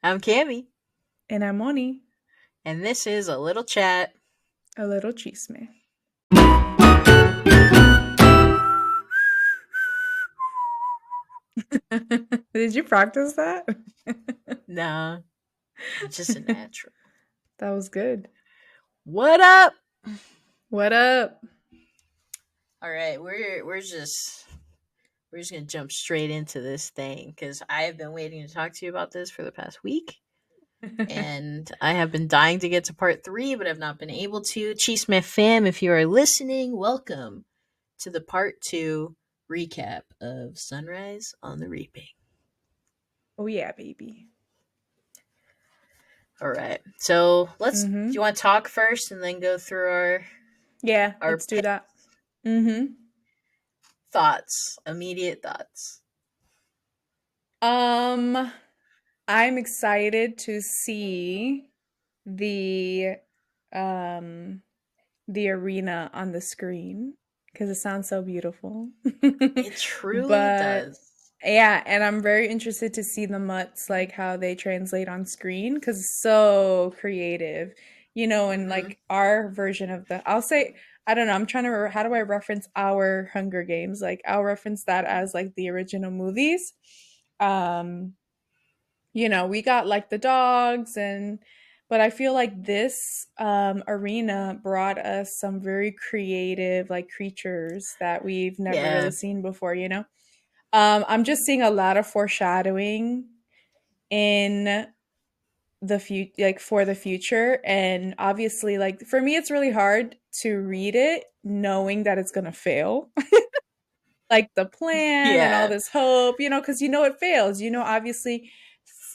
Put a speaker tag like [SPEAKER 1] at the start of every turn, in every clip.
[SPEAKER 1] I'm Cammy,
[SPEAKER 2] And I'm Moni,
[SPEAKER 1] and this is a little chat.
[SPEAKER 2] a little chisme. Did you practice that?
[SPEAKER 1] Nah, just a natural.
[SPEAKER 2] That was good.
[SPEAKER 1] What up?
[SPEAKER 2] What up?
[SPEAKER 1] All right, we're just gonna jump straight into this thing because I have been waiting to talk to you about this for the past week, and I have been dying to get to part three, but I've not been able to. Chisme fam, if you are listening, welcome to the part two recap of Sunrise on the Reaping.
[SPEAKER 2] Oh yeah, baby.
[SPEAKER 1] All right, so let's. Do
[SPEAKER 2] Mm-hmm.
[SPEAKER 1] you want to talk first and then go through
[SPEAKER 2] Yeah,
[SPEAKER 1] our
[SPEAKER 2] let's do that. Mm-hmm.
[SPEAKER 1] thoughts, immediate thoughts?
[SPEAKER 2] Um, I'm excited to see the um the arena on the screen because it sounds so beautiful.
[SPEAKER 1] It truly
[SPEAKER 2] But
[SPEAKER 1] does.
[SPEAKER 2] yeah, and I'm very interested to see the mutts, like how they translate on screen, because it's so creative, and
[SPEAKER 1] Hmm.
[SPEAKER 2] like our version of I'll say, I don't know, I'm trying to, how do I reference our Hunger Games? Like, I'll reference that as like the original movies. Um, we got like the dogs but I feel like this arena brought us some very creative like creatures that we've never really
[SPEAKER 1] Yeah.
[SPEAKER 2] seen before. I'm just seeing a lot of foreshadowing in the future, like for the future. And obviously, like for me, it's really hard to read it knowing that it's gonna fail. Like the plan and all
[SPEAKER 1] Yeah.
[SPEAKER 2] this hope, because it fails. Obviously,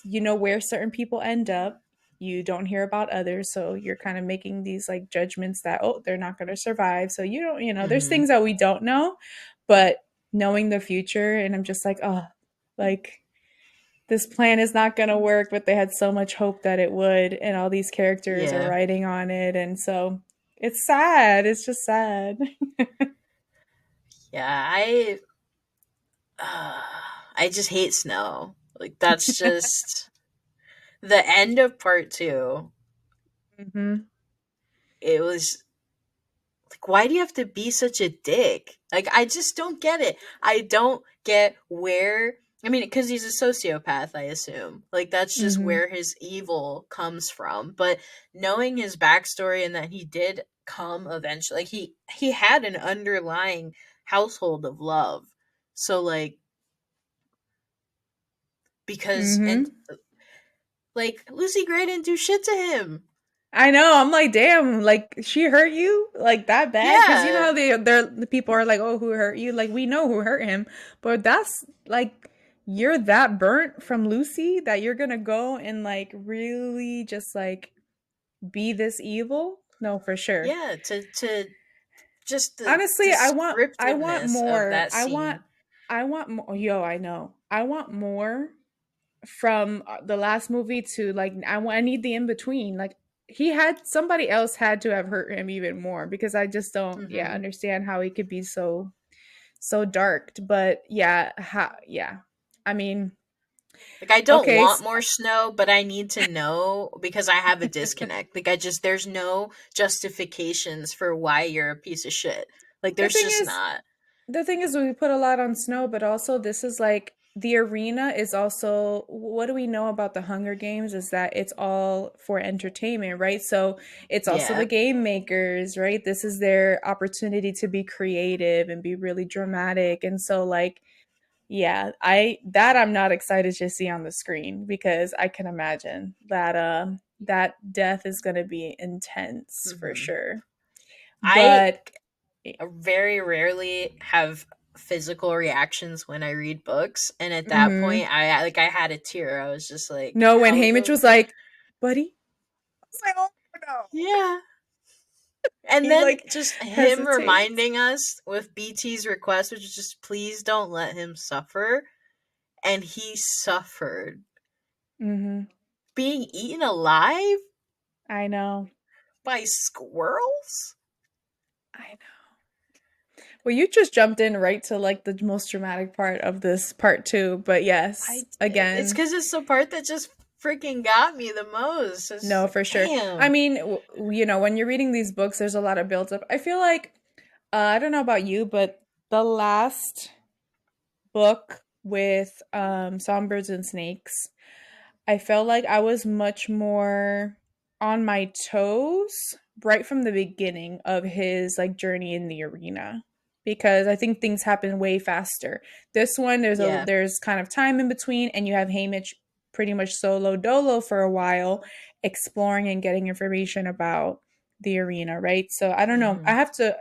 [SPEAKER 2] where certain people end up. You don't hear about others, so you're kind of making these like judgments that, oh, they're not going to survive. So you don't, there's
[SPEAKER 1] Hmm.
[SPEAKER 2] things that we don't know, but knowing the future, and I'm just like, oh, like this plan is not going to work, but they had so much hope that it would, and all these characters are
[SPEAKER 1] Yeah.
[SPEAKER 2] writing on it, and so it's sad. It's just sad.
[SPEAKER 1] Yeah. Uh, I just hate snow. Like that's just the end of part two.
[SPEAKER 2] Hmm.
[SPEAKER 1] It was like, why do you have to be such a dick? Like, I just don't get it. I don't get where. I mean, because he's a sociopath, I assume. Like, that's just
[SPEAKER 2] Hmm.
[SPEAKER 1] where his evil comes from. But knowing his backstory and that he did come eventually, like, he had an underlying household of love. So, like, because, and,
[SPEAKER 2] Hmm.
[SPEAKER 1] like, Lucy Gray didn't do shit to him.
[SPEAKER 2] I know. I'm like, damn, like she hurt you like that bad? Because you know
[SPEAKER 1] Yeah.
[SPEAKER 2] how the people are like, oh, who hurt you? Like we know who hurt him, but that's like you're that burnt from Lucy that you're gonna go and like really just like be this evil? No, for sure.
[SPEAKER 1] Yeah. To just the
[SPEAKER 2] Honestly, I want
[SPEAKER 1] descriptiveness of
[SPEAKER 2] more.
[SPEAKER 1] that
[SPEAKER 2] I want
[SPEAKER 1] scene.
[SPEAKER 2] I want more. Yo, I know. I want more from the last movie to like I need the in between. Like somebody else had to have hurt him even more because I just don't
[SPEAKER 1] Hmm.
[SPEAKER 2] understand how he could be so dark. But yeah, yeah. I mean,
[SPEAKER 1] Like I don't
[SPEAKER 2] okay,
[SPEAKER 1] want more snow, but I need to know because I have a disconnect. Like I just there's no justifications for why you're a piece of shit. Like
[SPEAKER 2] the
[SPEAKER 1] there's
[SPEAKER 2] thing
[SPEAKER 1] just
[SPEAKER 2] is
[SPEAKER 1] not.
[SPEAKER 2] the thing is we put a lot on snow, but also this is like the arena is also, what do we know about the Hunger Games is that it's all for entertainment, right? So it's also the
[SPEAKER 1] Yeah.
[SPEAKER 2] game makers, right? This is their opportunity to be creative and be really dramatic. And so like, yeah, I'm not excited to see on the screen because I can imagine that that death is going to be intense for
[SPEAKER 1] Hmm.
[SPEAKER 2] sure.
[SPEAKER 1] I
[SPEAKER 2] But
[SPEAKER 1] very rarely have physical reactions when I read books, and at that
[SPEAKER 2] mhm.
[SPEAKER 1] point I had a tear. I was just like,
[SPEAKER 2] No, when
[SPEAKER 1] how
[SPEAKER 2] Haymitch
[SPEAKER 1] the
[SPEAKER 2] was like, buddy, I was like, oh no.
[SPEAKER 1] yeah. And
[SPEAKER 2] He
[SPEAKER 1] then
[SPEAKER 2] like
[SPEAKER 1] just him
[SPEAKER 2] hesitates.
[SPEAKER 1] reminding us with BT's request, which is just please don't let him suffer. And he suffered.
[SPEAKER 2] Hmm.
[SPEAKER 1] Being eaten alive
[SPEAKER 2] I know.
[SPEAKER 1] by squirrels?
[SPEAKER 2] I know. Well, you just jumped in right to like the most dramatic part of this part two. But
[SPEAKER 1] I
[SPEAKER 2] yes,
[SPEAKER 1] did. It's
[SPEAKER 2] again,
[SPEAKER 1] because it's the part that just freaking got me the most. It's just
[SPEAKER 2] No,
[SPEAKER 1] like,
[SPEAKER 2] for sure. I
[SPEAKER 1] damn.
[SPEAKER 2] mean, when you're reading these books, there's a lot of build up. I feel like I don't know about you, but the last book with Songbirds and Snakes, I felt like I was much more on my toes right from the beginning of his like journey in the arena, because I think things happen way faster. This one
[SPEAKER 1] Yeah.
[SPEAKER 2] there's kind of time in between, and you have Hamish pretty much solo dolo for a while exploring and getting information about the arena, right? So I don't know.
[SPEAKER 1] Hmm.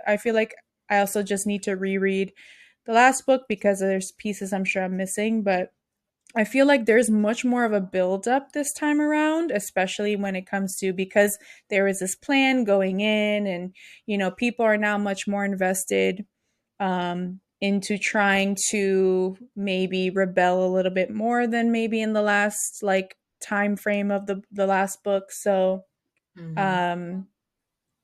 [SPEAKER 2] I feel like I also just need to reread the last book because there's pieces I'm sure I'm missing, but I feel like there's much more of a build up this time around, especially when it comes to, because there is this plan going in, and people are now much more invested into trying to maybe rebel a little bit more than maybe in the last like time frame of the last book. So
[SPEAKER 1] Hmm.
[SPEAKER 2] um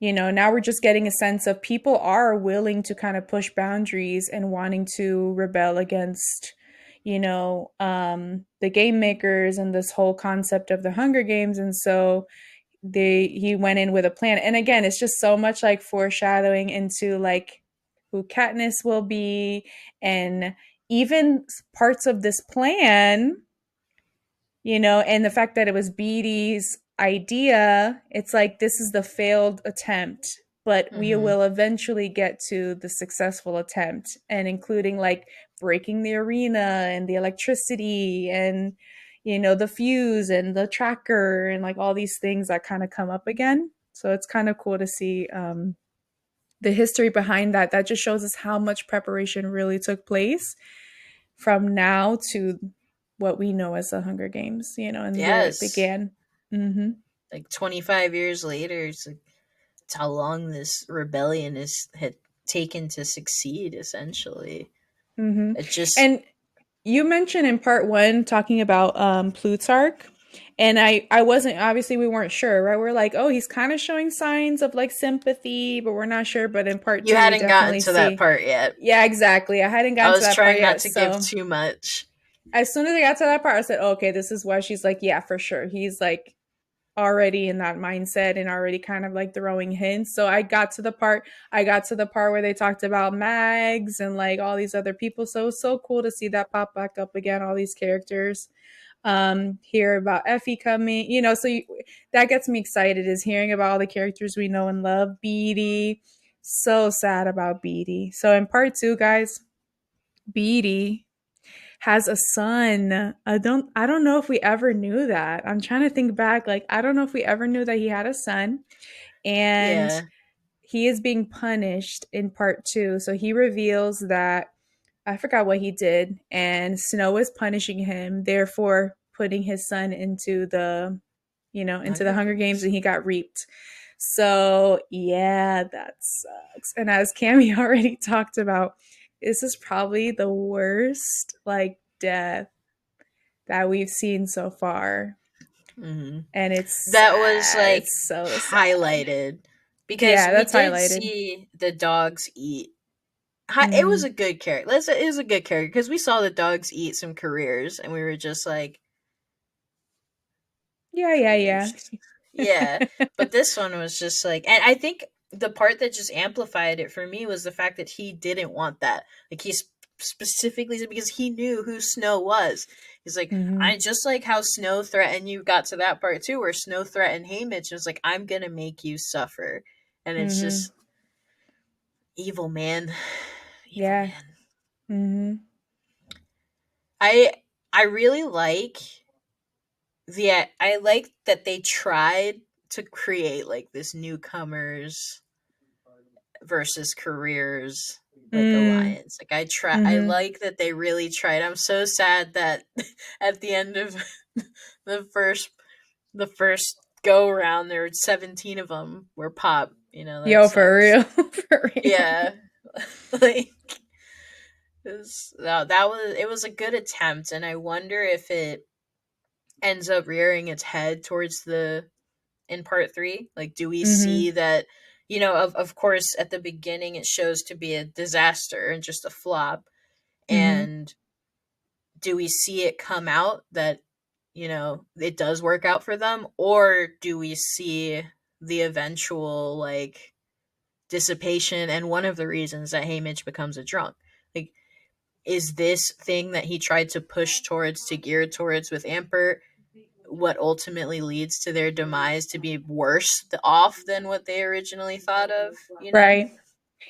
[SPEAKER 2] now we're just getting a sense of people are willing to kind of push boundaries and wanting to rebel against, the game makers and this whole concept of the Hunger Games. And so he went in with a plan. And again, it's just so much like foreshadowing into like who Katniss will be, and even parts of this plan, and the fact that it was Beatty's idea. It's like this is the failed attempt, but we
[SPEAKER 1] Hmm.
[SPEAKER 2] will eventually get to the successful attempt, and including like breaking the arena and the electricity and the fuse and the tracker and like all these things that kind of come up again. So it's kind of cool to see the history behind that. That just shows us how much preparation really took place from now to what we know as the Hunger Games, and where it
[SPEAKER 1] Yes.
[SPEAKER 2] began. Mm-hmm.
[SPEAKER 1] Like 25 years later, it's like it's how long this rebellion is had taken to succeed. Essentially,
[SPEAKER 2] Mm-hmm.
[SPEAKER 1] it just
[SPEAKER 2] And you mentioned in part one talking about Plutarch. And I wasn't, obviously we weren't sure, right? We're like, oh, he's kind of showing signs of like sympathy, but we're not sure. But in part
[SPEAKER 1] you
[SPEAKER 2] two, we
[SPEAKER 1] hadn't gotten
[SPEAKER 2] definitely
[SPEAKER 1] to that
[SPEAKER 2] see.
[SPEAKER 1] part yet.
[SPEAKER 2] Yeah, exactly. I hadn't
[SPEAKER 1] I
[SPEAKER 2] gotten to
[SPEAKER 1] was
[SPEAKER 2] that part
[SPEAKER 1] trying not
[SPEAKER 2] yet.
[SPEAKER 1] to give
[SPEAKER 2] So
[SPEAKER 1] too much.
[SPEAKER 2] as soon as I got to that part, I said, oh, okay, this is why she's like, yeah, for sure. He's like already in that mindset and already kind of like throwing hints. So I got to the part where they talked about Mags and like all these other people. So it was so cool to see that pop back up again, all these characters. Hear about Effie coming, so that gets me excited, is hearing about all the characters we know and love. Beatty, so sad about Beatty. So in part two, guys, Beatty has a son. I don't know if we ever knew that. I'm trying to think back. Like, I don't know if we ever knew that he had a son. And
[SPEAKER 1] Yeah,
[SPEAKER 2] he is being punished in part two. So he reveals that I forgot what he did, and Snow is punishing him, therefore putting his son into the
[SPEAKER 1] Hunger
[SPEAKER 2] Hunger Games,
[SPEAKER 1] Games.
[SPEAKER 2] and he got reaped. So yeah, that sucks. And as Cammy already talked about, this is probably the worst like death that we've seen so far.
[SPEAKER 1] Hmm.
[SPEAKER 2] And it's
[SPEAKER 1] That was
[SPEAKER 2] sad.
[SPEAKER 1] like
[SPEAKER 2] It's so sad.
[SPEAKER 1] highlighted because
[SPEAKER 2] Yeah,
[SPEAKER 1] we
[SPEAKER 2] that's
[SPEAKER 1] did
[SPEAKER 2] highlighted.
[SPEAKER 1] see the dogs eat. It was
[SPEAKER 2] Mm-hmm.
[SPEAKER 1] a good character. It was a good character because we saw the dogs eat some careers, and we were just like
[SPEAKER 2] Yeah, yeah, yeah.
[SPEAKER 1] careers, yeah. But this one was just like, and I think the part that just amplified it for me was the fact that he didn't want that. Like specifically said because he knew who Snow was. He's like,
[SPEAKER 2] Mm-hmm.
[SPEAKER 1] I just like how Snow threatened you. Got to that part too, where Snow threatened Haymitch. It was like, I'm gonna make you suffer, and it's
[SPEAKER 2] Mm-hmm.
[SPEAKER 1] just evil man, evil
[SPEAKER 2] Yeah.
[SPEAKER 1] man.
[SPEAKER 2] Mm-hmm.
[SPEAKER 1] I I really like I like that they tried to create like this newcomers versus careers like
[SPEAKER 2] Mm.
[SPEAKER 1] alliance. Like I
[SPEAKER 2] Mm-hmm.
[SPEAKER 1] like that they really tried. I'm so sad that at the end of the first the first go around there were 17 of them were pop. That
[SPEAKER 2] Yo, for
[SPEAKER 1] sucks.
[SPEAKER 2] real. For real.
[SPEAKER 1] Yeah. Like no, that was it was a good attempt and I wonder if it ends up rearing its head towards the in part three? Like, do we
[SPEAKER 2] Mm-hmm.
[SPEAKER 1] see that? Of course, at the beginning, it shows to be a disaster and just a flop.
[SPEAKER 2] Mm-hmm.
[SPEAKER 1] And do we see it come out that? it does work out for them, or do we see the eventual like dissipation and one of the reasons that Haymitch becomes a drunk? Like, is this thing that he tried to push towards, to gear towards with Ampert, what ultimately leads to their demise to be worse off than what they originally thought of?
[SPEAKER 2] Right.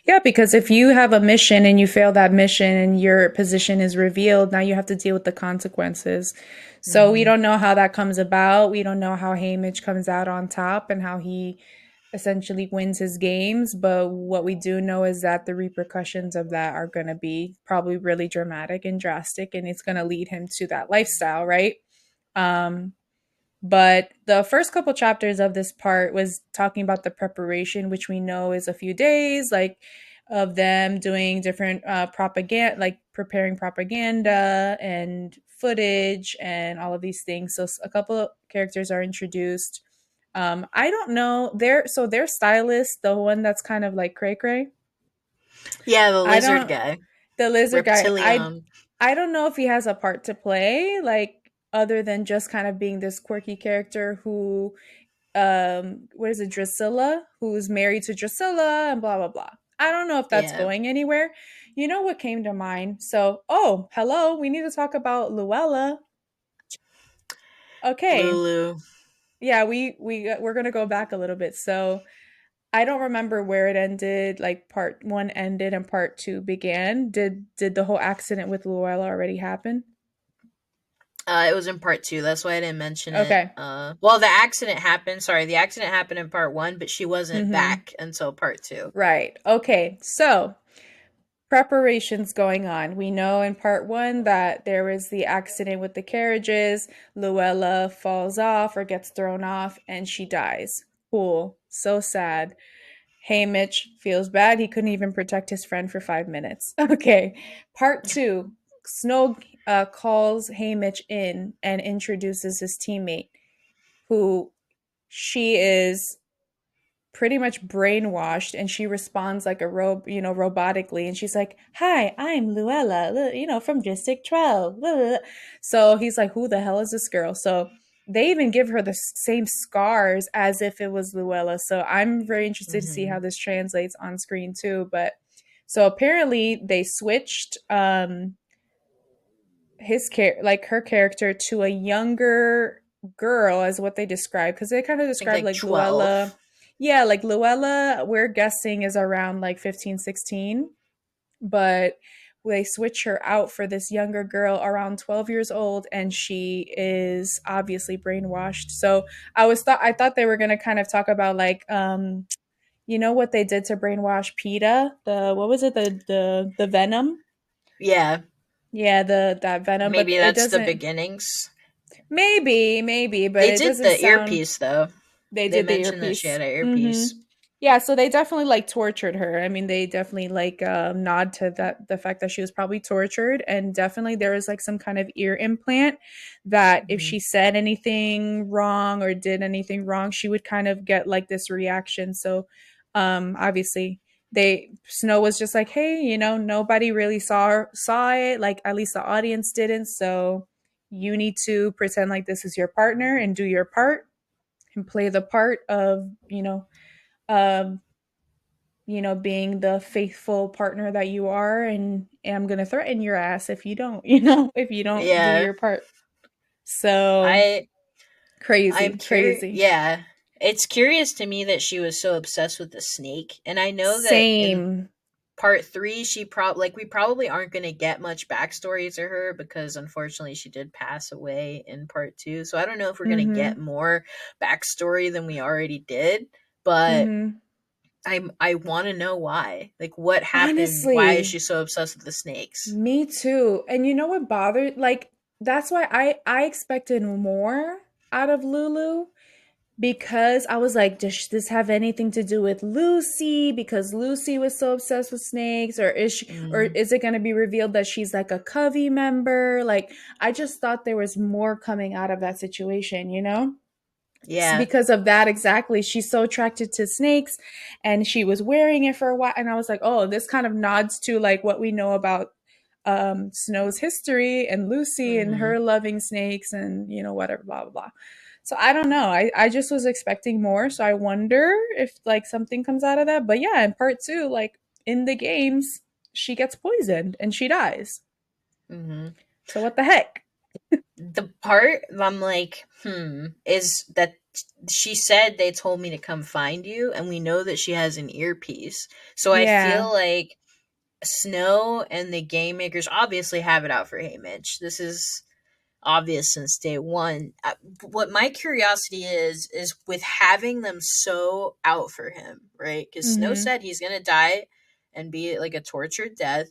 [SPEAKER 2] Yeah, because if you have a mission and you fail that mission and your position is revealed, now you have to deal with the consequences. So we
[SPEAKER 1] Mm-hmm.
[SPEAKER 2] don't know how that comes about. We don't know how Haymitch comes out on top and how he essentially wins his games. But what we do know is that the repercussions of that are going to be probably really dramatic and drastic, and it's going to lead him to that lifestyle, right? Um, but the first couple chapters of this part was talking about the preparation, which we know is a few days, like of them doing different propaganda, like preparing propaganda and footage and all of these things. So a couple of characters are introduced. I don't know their stylist, the one that's kind of like cray cray.
[SPEAKER 1] Yeah, the
[SPEAKER 2] I
[SPEAKER 1] lizard
[SPEAKER 2] don't
[SPEAKER 1] guy.
[SPEAKER 2] the lizard guy.
[SPEAKER 1] Reptilium.
[SPEAKER 2] I don't know if he has a part to play, like other than just kind of being this quirky character who what is it, Drusilla, who's married to Drusilla and blah blah blah. I don't know if that's
[SPEAKER 1] Yeah.
[SPEAKER 2] going anywhere. You know what came to mind? So, oh, hello, we need to talk about Luella. Okay.
[SPEAKER 1] Lulu.
[SPEAKER 2] Yeah, we're going to go back a little bit. So, I don't remember where it ended, like part 1 ended and part 2 began. Did the whole accident with Luella already happen?
[SPEAKER 1] It was in part two. That's why I didn't mention it.
[SPEAKER 2] Okay.
[SPEAKER 1] Well, the accident happened. Sorry, the accident happened in part one, but she wasn't
[SPEAKER 2] Mhm.
[SPEAKER 1] back until part two.
[SPEAKER 2] Right. Okay. So, preparations going on. We know in part 1 that there was the accident with the carriages. Luella falls off or gets thrown off and she dies. Cool. So sad. Haymitch feels bad. He couldn't even protect his friend for 5 minutes. Okay. Part 2. Snow calls Haymitch in and introduces his teammate, who she is pretty much brainwashed, and she responds like robotically, and she's like, "Hi, I'm Luella, from District 12." So he's like, "Who the hell is this girl?" So they even give her the same scars as if it was Luella. So I'm very interested to see
[SPEAKER 1] Mm-hmm.
[SPEAKER 2] how this translates on screen too. But so apparently they switched like her character to a younger girl, as what they describe, because they kind of
[SPEAKER 1] I think
[SPEAKER 2] describe
[SPEAKER 1] like
[SPEAKER 2] like
[SPEAKER 1] 12.
[SPEAKER 2] Luella. Yeah, like Luella, we're guessing is around like 15, 16, but they switch her out for this younger girl around 12 years old, and she is obviously brainwashed. So I thought they were going to kind of talk about like what they did to brainwash PETA, the what was it, the venom.
[SPEAKER 1] Yeah,
[SPEAKER 2] Yeah, the that venom, but
[SPEAKER 1] maybe
[SPEAKER 2] it
[SPEAKER 1] that's the
[SPEAKER 2] doesn't.
[SPEAKER 1] beginnings.
[SPEAKER 2] Maybe, but
[SPEAKER 1] They
[SPEAKER 2] it
[SPEAKER 1] did
[SPEAKER 2] doesn't
[SPEAKER 1] the
[SPEAKER 2] sound.
[SPEAKER 1] earpiece though.
[SPEAKER 2] They
[SPEAKER 1] They
[SPEAKER 2] did the
[SPEAKER 1] mentioned that she
[SPEAKER 2] earpiece.
[SPEAKER 1] had an
[SPEAKER 2] Mm-hmm.
[SPEAKER 1] earpiece.
[SPEAKER 2] Yeah, so they definitely like tortured her. I mean, they definitely like nod to that, the fact that she was probably tortured, and definitely there was like some kind of ear implant that if
[SPEAKER 1] Mm-hmm.
[SPEAKER 2] she said anything wrong or did anything wrong, she would kind of get like this reaction. So, obviously, they Snow was just like, hey, nobody really saw it, like at least the audience didn't. So you need to pretend like this is your partner and do your part and play the part of um, being the faithful partner that you are, and I'm gonna threaten your ass if you don't, if you don't do
[SPEAKER 1] Yeah,
[SPEAKER 2] your part. So
[SPEAKER 1] I I'm
[SPEAKER 2] crazy,
[SPEAKER 1] curious.
[SPEAKER 2] crazy.
[SPEAKER 1] Yeah, it's curious to me that she was so obsessed with the snake, and I know that in
[SPEAKER 2] Same.
[SPEAKER 1] part three, we probably aren't going to get much backstory to her because unfortunately she did pass away in part two. So I don't know if we're going to get
[SPEAKER 2] Mm-hmm.
[SPEAKER 1] more backstory than we already did, but
[SPEAKER 2] Mm-hmm.
[SPEAKER 1] I want to know why. Like, what happened? Why is she
[SPEAKER 2] Honestly,
[SPEAKER 1] so obsessed with the snakes?
[SPEAKER 2] me too. And you know what bothered? Like, that's why I expected more out of Lulu, because I was like, does this have anything to do with Lucy? Because Lucy was so obsessed with snakes, or
[SPEAKER 1] Mm,
[SPEAKER 2] is it going to be revealed that she's like a Covey member? Like, I just thought there was more coming out of that situation.
[SPEAKER 1] yeah,
[SPEAKER 2] Because of that, exactly. She's so attracted to snakes, and she was wearing it for a while. And I was like, oh, this kind of nods to like what we know about Snow's history and Lucy and
[SPEAKER 1] Mm-hmm.
[SPEAKER 2] her loving snakes and whatever, blah blah blah. So I don't know. I just was expecting more. So I wonder if like something comes out of that. But yeah, in part two, like in the games, she gets poisoned and she dies.
[SPEAKER 1] Mm-hmm.
[SPEAKER 2] So what the heck?
[SPEAKER 1] The part I'm like, is that she said they told me to come find you, and we know that she has an earpiece. So I
[SPEAKER 2] Yeah.
[SPEAKER 1] feel like Snow and the game makers obviously have it out for Hey Mitch. This is obvious since day one. What my curiosity is with having them so out for him, right? Because Snow
[SPEAKER 2] Mhm.
[SPEAKER 1] said he's gonna die and be like a tortured death.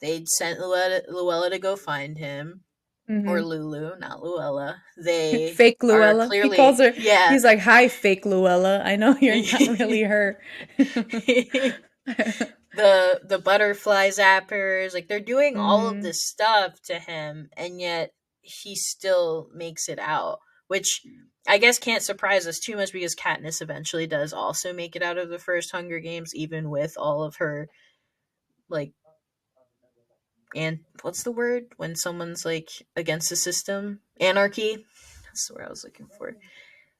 [SPEAKER 1] They'd sent Luella to go find him, or
[SPEAKER 2] Mhm.
[SPEAKER 1] Lulu, not Luella. They
[SPEAKER 2] Fake
[SPEAKER 1] are
[SPEAKER 2] Luella. He calls
[SPEAKER 1] clearly,
[SPEAKER 2] her.
[SPEAKER 1] yeah.
[SPEAKER 2] He's like, "Hi, fake Luella. I know you're not really her."
[SPEAKER 1] The butterfly zappers, like they're doing all of
[SPEAKER 2] Mhm.
[SPEAKER 1] this stuff to him, and yet he still makes it out, which I guess can't surprise us too much because Katniss eventually does also make it out of the first Hunger Games, even with all of her like, and what's the word when someone's like against the system, anarchy. That's the word I was looking for.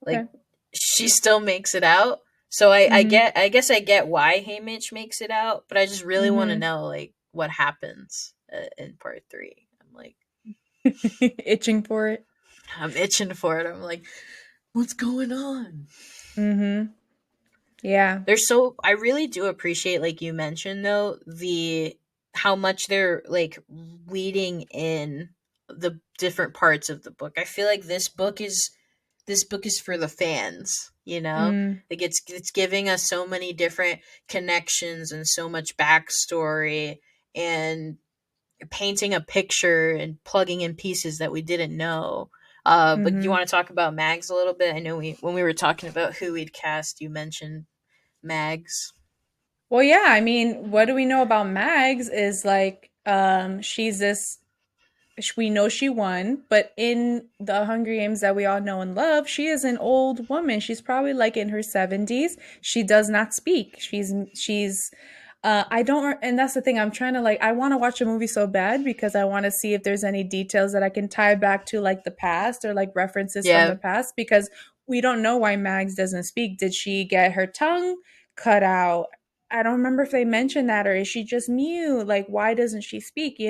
[SPEAKER 1] Like,
[SPEAKER 2] Okay.
[SPEAKER 1] she still makes it out. So I
[SPEAKER 2] Mhm.
[SPEAKER 1] get, I guess I get why Haymitch makes it out, but I just really want to
[SPEAKER 2] Mhm.
[SPEAKER 1] know like what happens in part three. I'm like,
[SPEAKER 2] Itching for it.
[SPEAKER 1] I'm itching for it. I'm like, what's going on?
[SPEAKER 2] Mhm. Yeah.
[SPEAKER 1] There's so, I really do appreciate, like you mentioned though, the how much they're like weeding in the different parts of the book. I feel like this book is for the fans, you know?
[SPEAKER 2] Mm.
[SPEAKER 1] Like it's giving us so many different connections and so much backstory and painting a picture and plugging in pieces that we didn't know. But do you
[SPEAKER 2] Mhm.
[SPEAKER 1] want to talk about Mags a little bit? I know we when we were talking about who we'd cast, you mentioned Mags.
[SPEAKER 2] Well, yeah, I mean, what do we know about Mags is like she's this we know she won, but in the Hunger Games that we all know and love, she is an old woman. She's probably like in her 70s. She does not speak. She's I don't, and that's the thing. I'm trying to like, I want to watch a movie so bad because I want to see if there's any details that I can tie back to like the past or like references from the
[SPEAKER 1] Yeah.
[SPEAKER 2] past because we don't know why Mags doesn't speak. Did she get her tongue cut out? I don't remember if they mentioned that or is she just mute? Like, why doesn't she speak?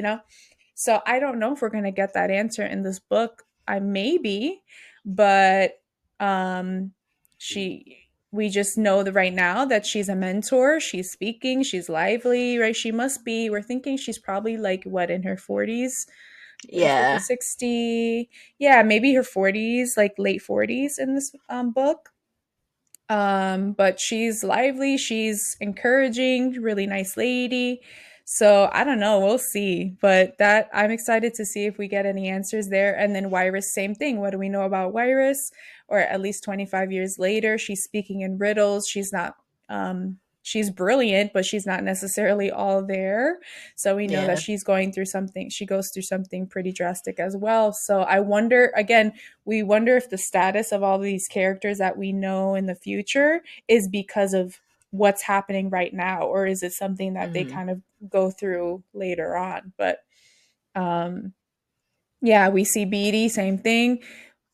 [SPEAKER 2] So I don't know if we're gonna get that answer in this book. I maybe, but um she we just know that right now that she's a mentor, she's speaking, she's lively, right? She must be, we're thinking she's probably like what in her 40s. We're
[SPEAKER 1] Yeah.
[SPEAKER 2] 50, 60. Yeah, maybe her 40s, like late 40s in this book. But she's lively, she's encouraging, really nice lady. So I don't know, we'll see. But that I'm excited to see if we get any answers there. And then Wyrus, same thing. What do we know about Wyrus? Or at least 25 years later, she's speaking in riddles. She's brilliant, but she's not necessarily all there. So we know that
[SPEAKER 1] Yeah.
[SPEAKER 2] she's going through something, she goes through something pretty drastic as well. So I wonder again, we wonder if the status of all these characters that we know in the future is because of what's happening right now, or is it something that they
[SPEAKER 1] Hmm.
[SPEAKER 2] kind of go through later on. But um yeah, we see Beatty, same thing.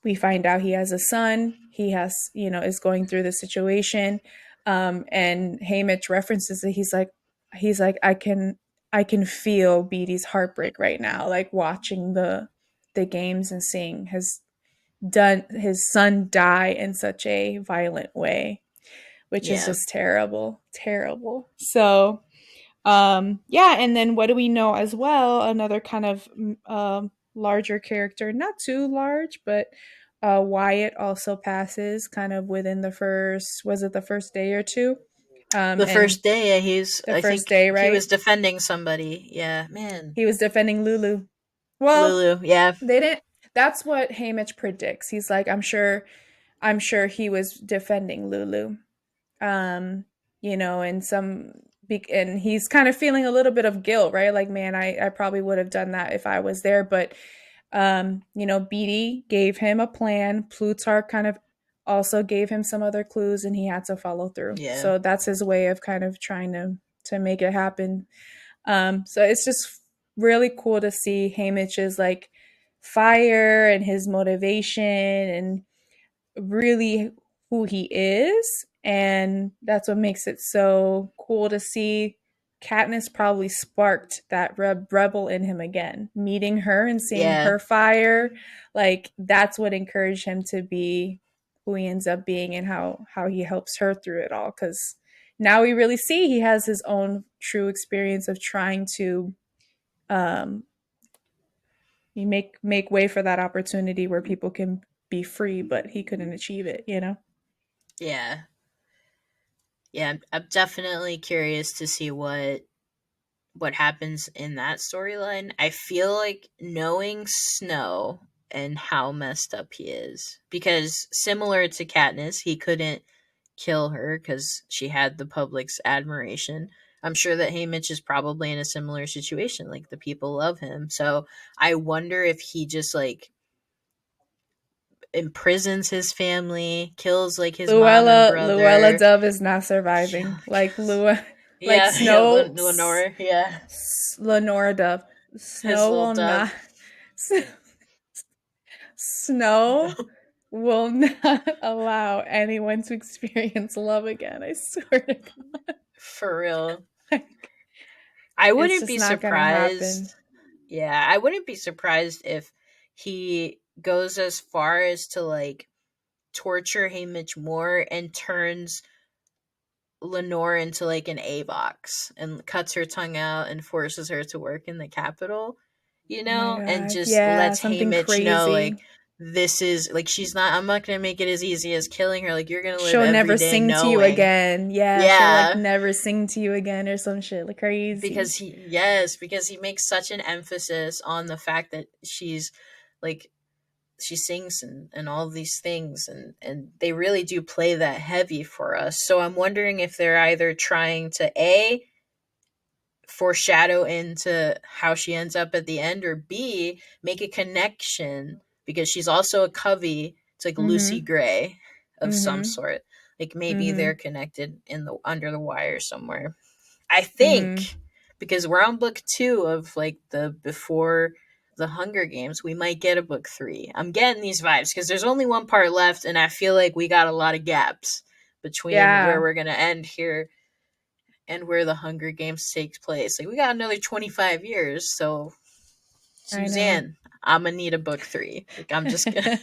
[SPEAKER 2] We find out he has a son. He has, is going through the situation. And Haymitch references it. He's like, I can feel Beatty's heartbreak right now, like watching the games and seeing his son die in such a violent way, which is
[SPEAKER 1] Yeah.
[SPEAKER 2] just terrible, terrible. So, yeah, and then what do we know as well? Another kind of larger character, not too large, but Wyatt also passes kind of within the first, was it the first day or two?
[SPEAKER 1] The
[SPEAKER 2] And
[SPEAKER 1] first day, he's,
[SPEAKER 2] the
[SPEAKER 1] I
[SPEAKER 2] first
[SPEAKER 1] think
[SPEAKER 2] day,
[SPEAKER 1] he was
[SPEAKER 2] right?
[SPEAKER 1] defending somebody. Yeah, man.
[SPEAKER 2] He was defending Lulu. Well,
[SPEAKER 1] Lulu, yeah.
[SPEAKER 2] they didn't. That's what Haymitch predicts. He's like, I'm sure he was defending Lulu. um and and he's kind of feeling a little bit of guilt, right? Like, man, I probably would have done that if I was there. But Beatty gave him a plan. Plutarch kind of also gave him some other clues and he had to follow through.
[SPEAKER 1] Yeah.
[SPEAKER 2] So that's his way of kind of trying to make it happen. So it's just really cool to see Haymitch's like fire and his motivation and really who he is. And that's what makes it so cool to see. Katniss probably sparked that rebel in him again. Meeting her and seeing
[SPEAKER 1] Yeah.
[SPEAKER 2] her fire, like that's what encouraged him to be who he ends up being and how he helps her through it all. Because now we really see he has his own true experience of trying to um, you make way for that opportunity where people can be free, but he couldn't achieve it. You know.
[SPEAKER 1] Yeah. Yeah, I'm definitely curious to see what happens in that storyline. I feel like knowing Snow and how messed up he is, because similar to Katniss, he couldn't kill her because she had the public's admiration. I'm sure that Haymitch is probably in a similar situation. Like the people love him, so I wonder if he just like imprisons his family, kills like his mom and
[SPEAKER 2] Luella
[SPEAKER 1] brother.
[SPEAKER 2] Dove is not
[SPEAKER 1] Yeah,
[SPEAKER 2] surviving. Like
[SPEAKER 1] because
[SPEAKER 2] like
[SPEAKER 1] yeah, yeah, Lenore, yeah,
[SPEAKER 2] Lenora Dove.
[SPEAKER 1] his
[SPEAKER 2] Snow
[SPEAKER 1] little
[SPEAKER 2] will not.
[SPEAKER 1] dove.
[SPEAKER 2] Snow will not allow anyone to experience love again. I swear to
[SPEAKER 1] For real.
[SPEAKER 2] God.
[SPEAKER 1] I
[SPEAKER 2] It's
[SPEAKER 1] wouldn't
[SPEAKER 2] just
[SPEAKER 1] be
[SPEAKER 2] not gonna happen.
[SPEAKER 1] surprised. Yeah, I wouldn't be surprised if he goes as far as to like torture Haymitch more and turns Lenore into like an Avox and cuts her tongue out and forces her to work in the Capitol,
[SPEAKER 2] Oh my
[SPEAKER 1] and
[SPEAKER 2] god.
[SPEAKER 1] just
[SPEAKER 2] Yeah,
[SPEAKER 1] lets
[SPEAKER 2] something
[SPEAKER 1] Haymitch know like
[SPEAKER 2] crazy.
[SPEAKER 1] this is like I'm not gonna make it as easy as killing her. Like you're gonna live
[SPEAKER 2] She'll
[SPEAKER 1] every
[SPEAKER 2] never
[SPEAKER 1] day
[SPEAKER 2] sing to you
[SPEAKER 1] knowing.
[SPEAKER 2] again. Yeah, she'll like
[SPEAKER 1] Yeah.
[SPEAKER 2] never sing to you again or some shit like crazy.
[SPEAKER 1] Because he makes such an emphasis on the fact that she's like she sings and all these things and they really do play that heavy for us. So I'm wondering if they're either trying to a foreshadow into how she ends up at the end, or b make a connection because she's also a covey. It's like Lucy
[SPEAKER 2] Mhm.
[SPEAKER 1] Gray of some
[SPEAKER 2] Mhm.
[SPEAKER 1] sort. Like maybe they're
[SPEAKER 2] Mhm.
[SPEAKER 1] connected in the under the wire somewhere. I
[SPEAKER 2] Mhm.
[SPEAKER 1] think because we're on book 2 of like the before the Hunger Games, we might get a book 3. I'm getting these vibes because there's only one part left, and I feel like we got a lot of gaps between where
[SPEAKER 2] Yeah,
[SPEAKER 1] we're gonna end here and where the Hunger Games takes place. Like we got another 25 years, so
[SPEAKER 2] I know.
[SPEAKER 1] Suzanne, I'm gonna need a book 3. Like I'm just gonna.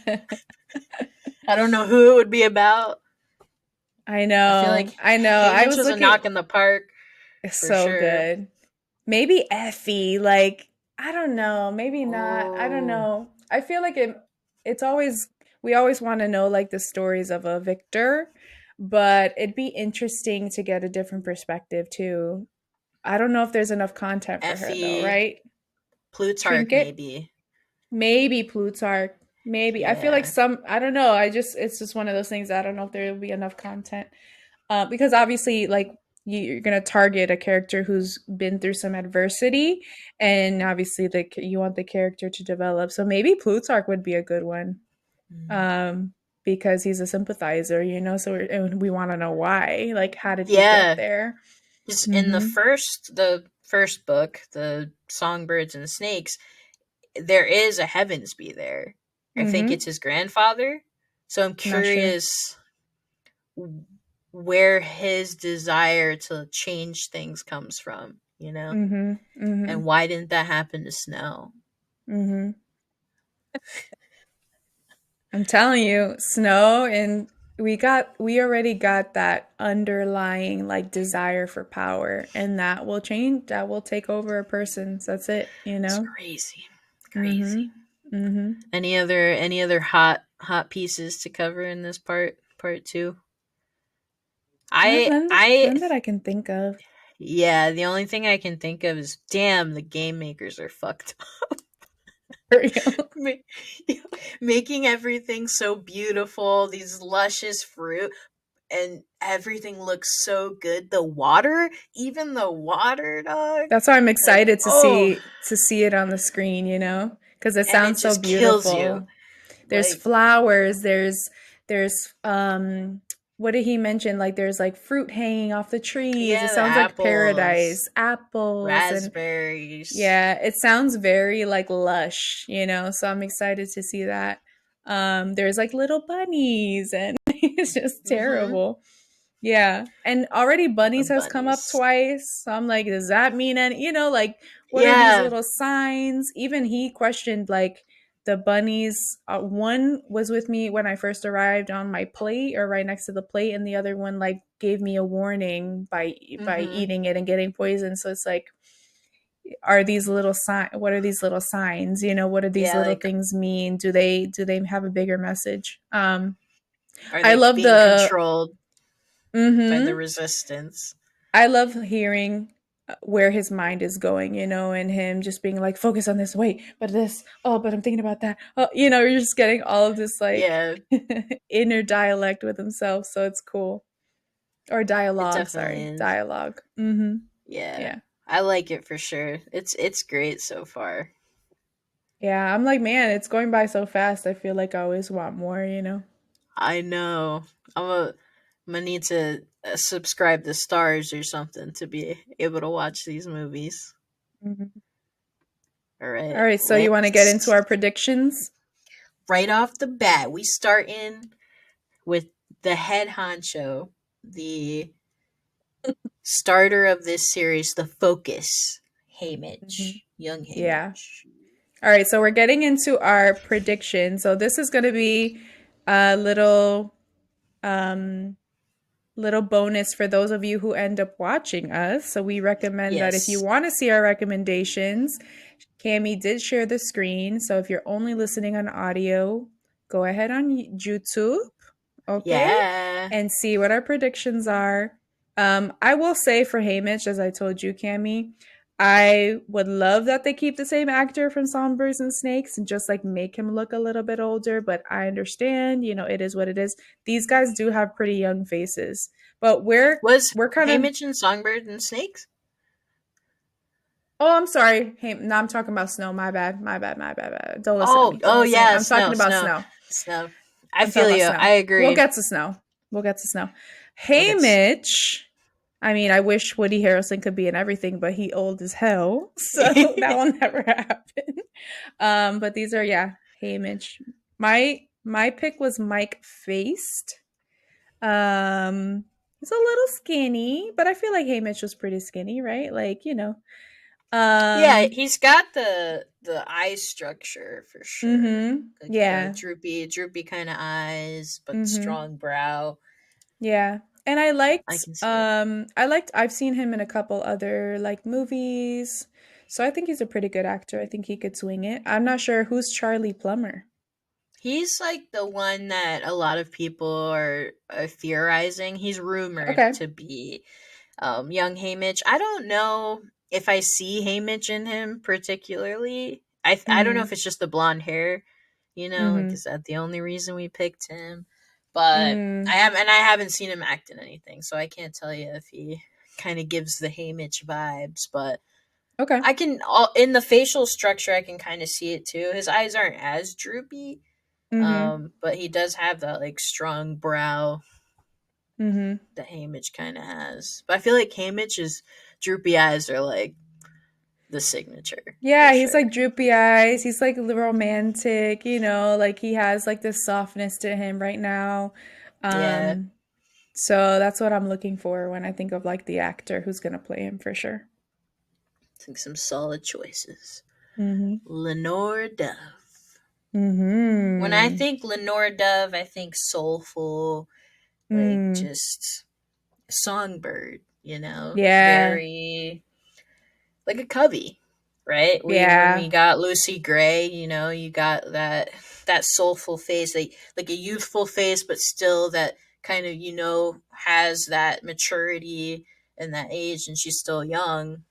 [SPEAKER 1] I don't know who it would be about.
[SPEAKER 2] I
[SPEAKER 1] I feel
[SPEAKER 2] know.
[SPEAKER 1] like
[SPEAKER 2] I know. I
[SPEAKER 1] Haymitch
[SPEAKER 2] was
[SPEAKER 1] was a
[SPEAKER 2] looking
[SPEAKER 1] knock in the park for
[SPEAKER 2] so
[SPEAKER 1] sure.
[SPEAKER 2] good. Maybe Effie, like I don't know, maybe not. I don't
[SPEAKER 1] Oh,
[SPEAKER 2] know. I feel like it's always we always want to know like the stories of a victor, but it'd be interesting to get a different perspective too. I don't know if there's enough content for her though,
[SPEAKER 1] Effie,
[SPEAKER 2] right?
[SPEAKER 1] Plutarch,
[SPEAKER 2] Trinket?
[SPEAKER 1] maybe.
[SPEAKER 2] Maybe Plutarch. Maybe. I feel like
[SPEAKER 1] Yeah.
[SPEAKER 2] some I don't know. It's just one of those things. I don't know if there will be enough content. Because obviously, like you're gonna target a character who's been through some adversity, and obviously, like you want the character to develop. So maybe Plutarch would be a good one,
[SPEAKER 1] Mm.
[SPEAKER 2] um, because he's a sympathizer, you know. So and we want to know why. Like, how did he get
[SPEAKER 1] Yeah.
[SPEAKER 2] there?
[SPEAKER 1] Because in
[SPEAKER 2] Mm-hmm.
[SPEAKER 1] the first book, the Songbirds and Snakes, there is a Heavensby there. I think
[SPEAKER 2] Mm-hmm.
[SPEAKER 1] it's his grandfather. So I'm
[SPEAKER 2] Not sure.
[SPEAKER 1] curious where his desire to change things comes from,
[SPEAKER 2] Mm-hmm. Mm-hmm.
[SPEAKER 1] And why didn't that happen to Snow?
[SPEAKER 2] Mm-hmm. I'm telling you, Snow and we already got that underlying like desire for power and that will change, that will take over a person. So that's it, you
[SPEAKER 1] It's
[SPEAKER 2] know?
[SPEAKER 1] crazy. Crazy.
[SPEAKER 2] Mhm. Mhm.
[SPEAKER 1] Any other hot pieces to cover in this part 2? I
[SPEAKER 2] None that I can think of.
[SPEAKER 1] Yeah, the only thing I can think of is damn, the game makers are fucked
[SPEAKER 2] For real.
[SPEAKER 1] Ma- making everything so beautiful, these luscious fruit, and everything looks so good. The water, even the water, dog.
[SPEAKER 2] That's why I'm
[SPEAKER 1] Like,
[SPEAKER 2] excited
[SPEAKER 1] oh,
[SPEAKER 2] to see it on the screen, you know? Cuz it
[SPEAKER 1] and it
[SPEAKER 2] sounds so
[SPEAKER 1] just kills you.
[SPEAKER 2] beautiful. There's
[SPEAKER 1] Like,
[SPEAKER 2] flowers, there's what did he mention? Like there's like fruit hanging off the trees. It
[SPEAKER 1] Yeah, the
[SPEAKER 2] sounds like
[SPEAKER 1] apples,
[SPEAKER 2] paradise, apples, and
[SPEAKER 1] raspberries.
[SPEAKER 2] yeah, it sounds very like lush, so I'm excited to see that. There's like little bunnies and it's just
[SPEAKER 1] Mm-hmm.
[SPEAKER 2] terrible. Yeah. And already
[SPEAKER 1] The
[SPEAKER 2] bunnies has come up
[SPEAKER 1] bunnies.
[SPEAKER 2] twice. So I'm like, does that mean any, like what are these
[SPEAKER 1] Yeah.
[SPEAKER 2] little signs? Even he questioned like the bunnies. One was with me when I first arrived on my plate or right next to the plate, and the other one like gave me a warning by
[SPEAKER 1] Mm-hmm.
[SPEAKER 2] eating it and getting poisoned. So it's like, are these little what are these little signs? What do these
[SPEAKER 1] Yeah,
[SPEAKER 2] little
[SPEAKER 1] like,
[SPEAKER 2] things mean? Do they have a bigger message?
[SPEAKER 1] are
[SPEAKER 2] I
[SPEAKER 1] they
[SPEAKER 2] love
[SPEAKER 1] being
[SPEAKER 2] the
[SPEAKER 1] controlled by the
[SPEAKER 2] mhm.
[SPEAKER 1] resistance?
[SPEAKER 2] I love hearing where his mind is going, and him just being like, focus on this. Wait, but this. Oh, but I'm thinking about that. Oh, you're just getting all of this like
[SPEAKER 1] Yeah,
[SPEAKER 2] inner dialect with himself. So it's cool. Or
[SPEAKER 1] it
[SPEAKER 2] dialogue.
[SPEAKER 1] definitely
[SPEAKER 2] Sorry,
[SPEAKER 1] is.
[SPEAKER 2] dialogue. Mm-hmm.
[SPEAKER 1] Yeah.
[SPEAKER 2] Yeah,
[SPEAKER 1] I like it for sure. It's great so far.
[SPEAKER 2] yeah. I'm like, man, it's going by so fast. I feel like I always want more.
[SPEAKER 1] I know. I'm gonna need to subscribe to Stars or something to be able to watch these movies.
[SPEAKER 2] Mhm.
[SPEAKER 1] All
[SPEAKER 2] All
[SPEAKER 1] right,
[SPEAKER 2] right, so you want to get into
[SPEAKER 1] let's
[SPEAKER 2] our predictions?
[SPEAKER 1] right off the bat. We start in with the head honcho, the starter of this series, the focus,
[SPEAKER 2] Mhm.
[SPEAKER 1] Haymitch, young
[SPEAKER 2] Yeah.
[SPEAKER 1] Haymitch.
[SPEAKER 2] All right, so we're getting into our predictions. So this is going to be a um little bonus for those of you who end up watching us. So we recommend that if you
[SPEAKER 1] Yes,
[SPEAKER 2] want to see our recommendations, Cami did share the screen. So if you're only listening on audio, go ahead on YouTube, okay,
[SPEAKER 1] yeah.
[SPEAKER 2] and see what our predictions are. I will say for Hamish, as I told you, Cami, I would love that they keep the same actor from Songbirds and Snakes and just like make him look a little bit older, but I understand, it is what it is. These guys do have pretty young faces, but we're
[SPEAKER 1] Was
[SPEAKER 2] we're kind of.
[SPEAKER 1] Haymitch in Songbird and Snakes?
[SPEAKER 2] Oh, I'm sorry. Hey, no, I'm talking about Snow. My bad. My bad. My bad. My bad. Don't listen to
[SPEAKER 1] Oh,
[SPEAKER 2] me. Don't
[SPEAKER 1] oh
[SPEAKER 2] listen to me.
[SPEAKER 1] yeah,
[SPEAKER 2] I'm talking
[SPEAKER 1] Snow,
[SPEAKER 2] about
[SPEAKER 1] Snow,
[SPEAKER 2] Snow.
[SPEAKER 1] Snow. I
[SPEAKER 2] I'm talking
[SPEAKER 1] feel
[SPEAKER 2] about
[SPEAKER 1] you. I
[SPEAKER 2] Snow. We'll
[SPEAKER 1] agree.
[SPEAKER 2] get to Snow. We'll get to Snow.
[SPEAKER 1] We'll
[SPEAKER 2] Hey,
[SPEAKER 1] get s-
[SPEAKER 2] Mitch. I mean, I wish Woody Harrelson could be in everything, but he old as hell, so that will never happen. But these are, yeah. Hey, Mitch. My pick was Mike Faced. He's a little skinny, but I feel like Hey Mitch was pretty skinny, right? Like,
[SPEAKER 1] Yeah,
[SPEAKER 2] Um.
[SPEAKER 1] he's got the eye structure for sure.
[SPEAKER 2] Mhm.
[SPEAKER 1] Like the
[SPEAKER 2] Yeah.
[SPEAKER 1] droopy kind of eyes, but
[SPEAKER 2] Mhm.
[SPEAKER 1] strong brow.
[SPEAKER 2] Yeah. And
[SPEAKER 1] I can see it.
[SPEAKER 2] I've seen him in a couple other like movies. So I think he's a pretty good actor. I think he could swing it. I'm not sure who's Charlie Plummer.
[SPEAKER 1] He's like the one that a lot of people are theorizing. He's rumored
[SPEAKER 2] Okay.
[SPEAKER 1] to be young Haymitch. I don't know if I see Haymitch in him particularly. I don't know if
[SPEAKER 2] Mhm.
[SPEAKER 1] it's just the blonde hair, like
[SPEAKER 2] Mhm.
[SPEAKER 1] is that the only reason we picked him? But
[SPEAKER 2] Mm.
[SPEAKER 1] I haven't seen him act in anything, so I can't tell you if he kind of gives the Haymitch vibes. But
[SPEAKER 2] Okay.
[SPEAKER 1] I can in the facial structure, I can kind of see it too. His eyes aren't as droopy,
[SPEAKER 2] Mhm.
[SPEAKER 1] but he does have that like strong brow
[SPEAKER 2] Mhm.
[SPEAKER 1] that Haymitch kind of has. But I feel like Haymitch's droopy eyes are like the signature for
[SPEAKER 2] Yeah, he's
[SPEAKER 1] sure.
[SPEAKER 2] like droopy eyes. He's like romantic, like he has like this softness to him right now.
[SPEAKER 1] Yeah,
[SPEAKER 2] Um So that's what I'm looking for when I think of like the actor who's gonna play him for sure.
[SPEAKER 1] I think some solid choices.
[SPEAKER 2] Mhm.
[SPEAKER 1] Lenore Dove. When I
[SPEAKER 2] Mhm.
[SPEAKER 1] think Lenore Dove, I think soulful, like
[SPEAKER 2] Mm.
[SPEAKER 1] just songbird.
[SPEAKER 2] Yeah.
[SPEAKER 1] Very like a covey, right? We when
[SPEAKER 2] Yeah.
[SPEAKER 1] we got Lucy Gray, you got that soulful face, like a youthful face, but still that kind of has that maturity and that age, and she's still young.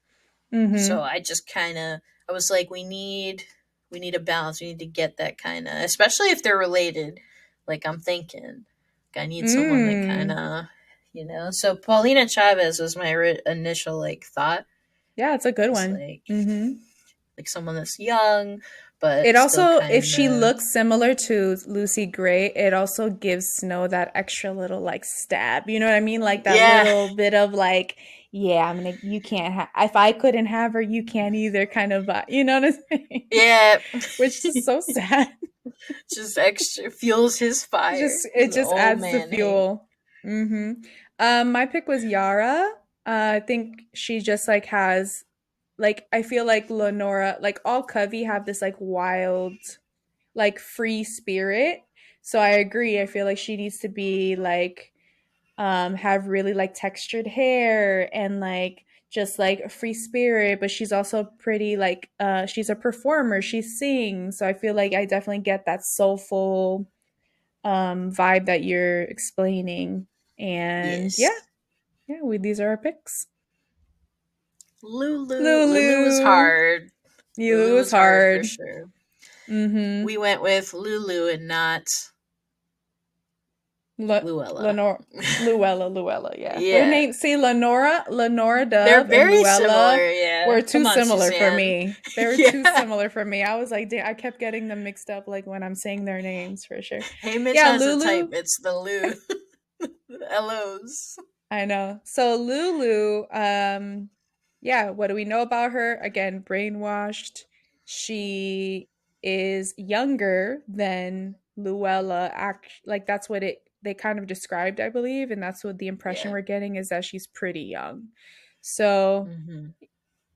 [SPEAKER 1] So
[SPEAKER 2] Mhm.
[SPEAKER 1] I just kind of I was like, we need a balance. We need to get that kind of, especially if they're related. Like I'm thinking, like, I need someone that kind
[SPEAKER 2] Mm.
[SPEAKER 1] of. So Paulina Chavez was my initial like thought.
[SPEAKER 2] Yeah, it's a good
[SPEAKER 1] It's
[SPEAKER 2] one.
[SPEAKER 1] like
[SPEAKER 2] Mhm.
[SPEAKER 1] someone that's young,
[SPEAKER 2] It
[SPEAKER 1] but still
[SPEAKER 2] also, if
[SPEAKER 1] kind
[SPEAKER 2] she
[SPEAKER 1] of.
[SPEAKER 2] looks similar to Lucy Gray, it also gives Snow that extra little like stab. You know what I mean? Like that
[SPEAKER 1] Yeah,
[SPEAKER 2] little bit of like, yeah, I'm gonna, you can't have, if I couldn't have her, you can't either kind of, you know what I'm saying?
[SPEAKER 1] yeah.
[SPEAKER 2] Which is so sad.
[SPEAKER 1] Just extra fuels his fire. He's
[SPEAKER 2] It
[SPEAKER 1] the
[SPEAKER 2] just
[SPEAKER 1] old
[SPEAKER 2] adds the
[SPEAKER 1] man hate.
[SPEAKER 2] fuel. Mm-hmm. My pick was Yara. I think she just like has like I feel like Lenora, like all Covey have this like wild, like free spirit. So I agree. I feel like she needs to be like have really like textured hair and like just like a free spirit, but she's also pretty like she's a performer, she sings. So I feel like I definitely get that soulful vibe that you're explaining. And yeah,
[SPEAKER 1] Yes.
[SPEAKER 2] yeah, these are our picks.
[SPEAKER 1] Lulu was
[SPEAKER 2] Lulu.
[SPEAKER 1] hard.
[SPEAKER 2] Lulu
[SPEAKER 1] Lulu
[SPEAKER 2] is
[SPEAKER 1] was hard for
[SPEAKER 2] hard.
[SPEAKER 1] sure.
[SPEAKER 2] Mm-hmm.
[SPEAKER 1] We went with Lulu and not
[SPEAKER 2] Le-
[SPEAKER 1] Luella.
[SPEAKER 2] Lenore. Luella, yeah. Their
[SPEAKER 1] Yeah.
[SPEAKER 2] names, see, Lenora
[SPEAKER 1] They're
[SPEAKER 2] Dove and
[SPEAKER 1] very
[SPEAKER 2] Luella
[SPEAKER 1] similar, yeah.
[SPEAKER 2] were too
[SPEAKER 1] Come on,
[SPEAKER 2] similar for
[SPEAKER 1] Suzanne.
[SPEAKER 2] me. They were too
[SPEAKER 1] Yeah.
[SPEAKER 2] similar for me. I was like, I kept getting them mixed up, like when I'm saying their names for sure.
[SPEAKER 1] Hey, Mitch
[SPEAKER 2] Yeah,
[SPEAKER 1] has a type.
[SPEAKER 2] Lulu.
[SPEAKER 1] It's the Lu. The LOs.
[SPEAKER 2] I know. So Lulu, yeah, what do we know about her? Again, brainwashed. She is younger than Luella. Like that's what it they kind of described, I believe, and that's what the impression
[SPEAKER 1] Yeah.
[SPEAKER 2] we're getting is that she's pretty young. So
[SPEAKER 1] Hmm.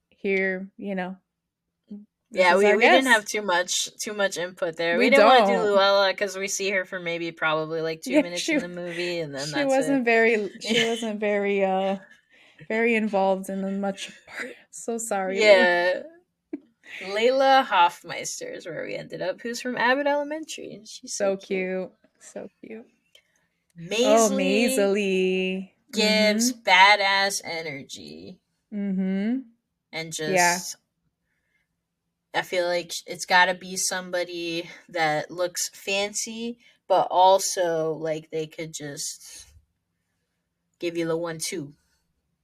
[SPEAKER 2] here, this
[SPEAKER 1] Yeah,
[SPEAKER 2] is our
[SPEAKER 1] we didn't have
[SPEAKER 2] guess.
[SPEAKER 1] too much input there.
[SPEAKER 2] We
[SPEAKER 1] We didn't want to do
[SPEAKER 2] don't.
[SPEAKER 1] Luella because we see her for maybe probably like two
[SPEAKER 2] Yeah,
[SPEAKER 1] minutes
[SPEAKER 2] she
[SPEAKER 1] in the movie, and then
[SPEAKER 2] she
[SPEAKER 1] that's it.
[SPEAKER 2] wasn't very she wasn't very very involved in the much part. So sorry, Lulu.
[SPEAKER 1] Yeah, Layla Hoffmeister is where we ended up, who's from Abbott Elementary, and she's so
[SPEAKER 2] So
[SPEAKER 1] cute.
[SPEAKER 2] cute. So cute. Oh,
[SPEAKER 1] Maisley
[SPEAKER 2] Maisley.
[SPEAKER 1] gives
[SPEAKER 2] Mm-hmm.
[SPEAKER 1] badass energy,
[SPEAKER 2] Mm-hmm.
[SPEAKER 1] and
[SPEAKER 2] Yeah.
[SPEAKER 1] just I feel like it's got to be somebody that looks fancy, but also like they could just give you the 1-2.